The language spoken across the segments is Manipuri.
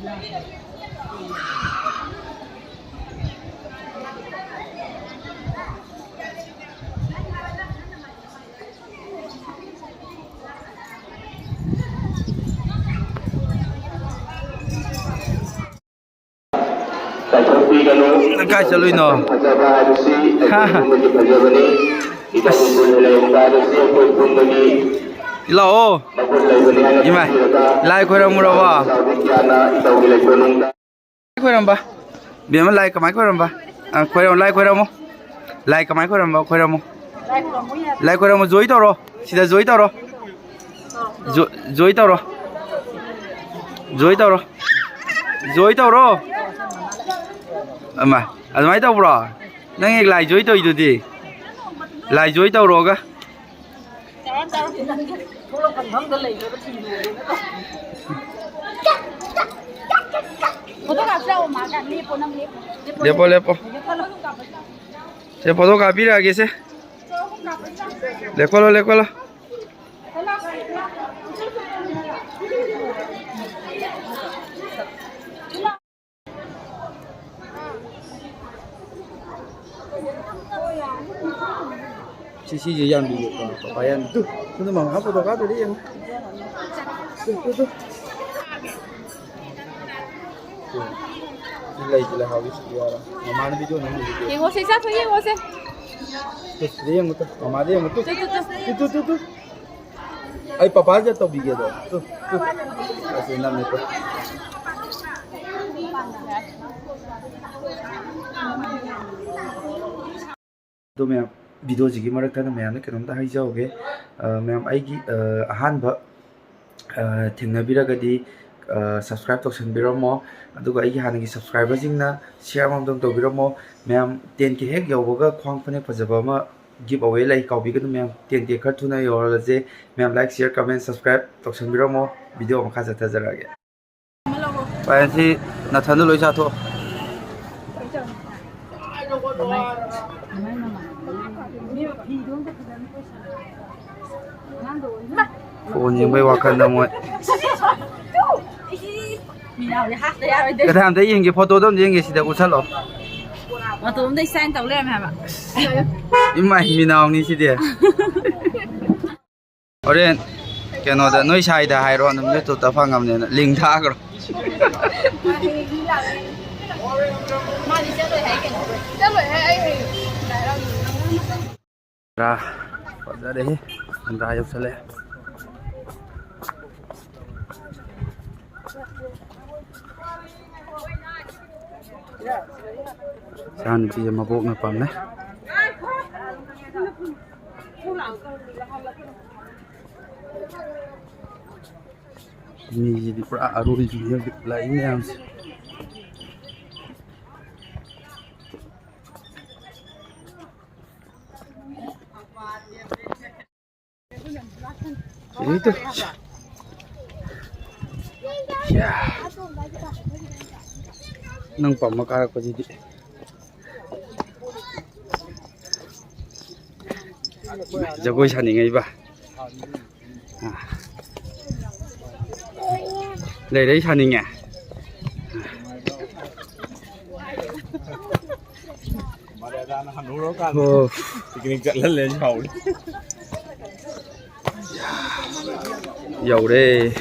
Kaya chaloy no. Ilaw Imay lai khoiram muraba khoiram ba biam lai kamai khoiram ba khoiram lai khoiram mo lai kamai khoiram ba khoiram mo lai khoiram mo joi taro sida joi taro joi taro joi taro joi taro ama admai tawra nang ek lai joi toi du lai joi taro ga lepo lepo se foto copy lagi se lekolo lekolo sisi je yang dulu papayan tuh mau apa foto copy dia yang tuh gila habis dia mama ni video ni video वो से साथ ये वो से tuh dia yang tuh mama dia yang tuh ay papa aja tau bigyan tuh kasi nam nito तो मैं वीडियो जी मरक मैं कम हाईजौगे मैम अहान थेनबीरगदी सब्सक्राइब तौसनबीरमो हाँ की सब्सक्राइबर शेयर तौबीरमो मैम 10K हेक यौबगा ख्वांग फनेक फजब गिव अवे लाई काउबीगनु मैम 10K खर थुना यौरजे ma'am like share comment subscribe तौसनबीरमो वीडियो मखा चथजरागे पायसी नथनु लोइ जाथो फोन यंग वाखन मोय कथाम ये फोटो ये सिदा उछलो इमाय मीनावनी सिदे होरेन केनोदा नोई साइदा हाइरो नम यूट्यूब ता फंगमने लिंक थाग्रो रा फजरे अंदर आयो चले San pi mabok na pam na ni di pra aruri ji lai ni am itu ya nang pam makara ko jadi jagoi saningai ba le dei saninga oh picnic jalan lên hầu dầu đây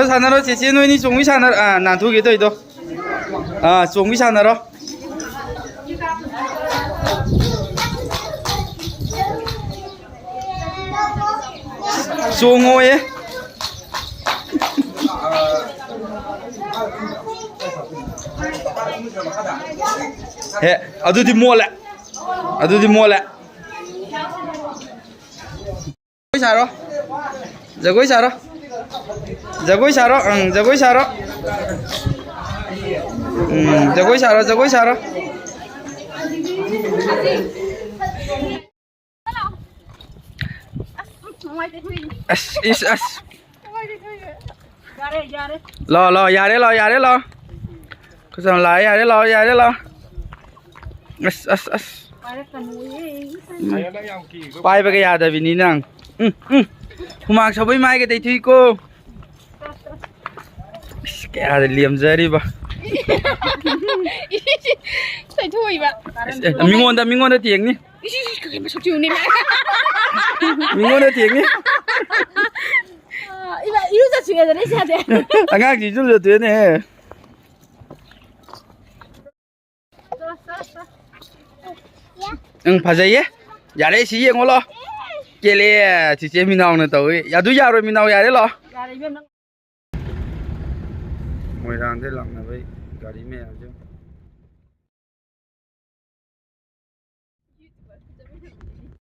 산으로 제시 노인이 종이 산으로 난 두 개 더 있어 종이 산으로 종호에 ꯍꯦ ꯑꯗꯨꯗꯤ ꯃꯣꯠꯂꯦ ꯑꯗꯨꯗꯤ ꯃꯣꯠꯂꯦ ꯖꯒꯣꯏ ꯁꯥꯔꯣ ꯖꯒꯣꯏ ꯁꯥꯔꯣ ꯖꯒꯣꯏ ꯁꯥꯔꯣ ꯖꯒꯣꯏ ꯁꯥꯔꯣ ꯖꯒꯣꯏ ꯁꯥꯔꯣ ꯖꯒꯣꯏ ꯁꯥꯔꯣ ꯑꯁ 이스 ꯑꯁ ꯂꯥꯛꯑꯣ ꯌꯥꯔꯦ ꯂꯥꯛꯑꯣ 그냥 라 야래 라 ꯑꯁ पाइबगा यादबिनी नंग हुमाग सबै माइगे दैथुइको क्या लेमजरिबा सैथुइबा मिङोन्दा तियंगनि मिङोन्दा तियंगनि इबा इरुजा छुयादने सादे अंगाग जिजुल जतुने फजाइए यारे सी येंगोलो केले चिचे मिनावने तौई यादु यारो मिनाव यारे लो मोइरांदे लांना भाई गाड़ी में आ जाओ